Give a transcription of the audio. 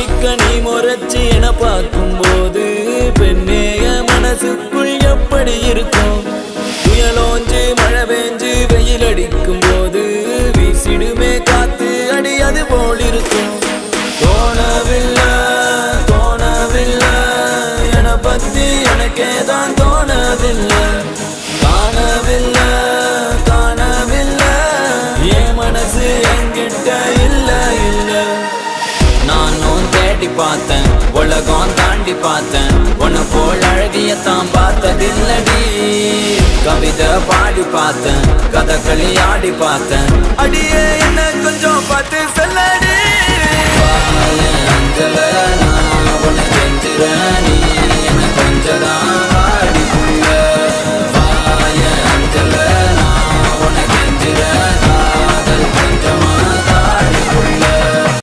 சிரிக்க நீ முறைச்சி என பார்க்கும் போது பெண்ணேய மனசுக்குள் எப்படி இருக்கும்? புயலோஞ்சு மழை பெஞ்சு வெயில் அடிக்கும் போது வீசிடுமே காத்து அடி அது போல் இருக்கும். தோணவில்லை தோணவில்லை என பத்தி எனக்கேதான் தோணவில்லை. காணவில்லை காணவில்லை என் மனசு என்கிட்ட இல்ல இல்ல. நானும் தேடி பார்த்தேன் உலகம் தாண்டி பார்த்தேன் உன்னை போல் அழகியத்தான் பார்த்ததில்லடி. கவிதை பாடி பார்த்தேன் கதகளி ஆடி பார்த்தேன் அடியே என்ன கொஞ்சம் பார்த்து சொல்லடி.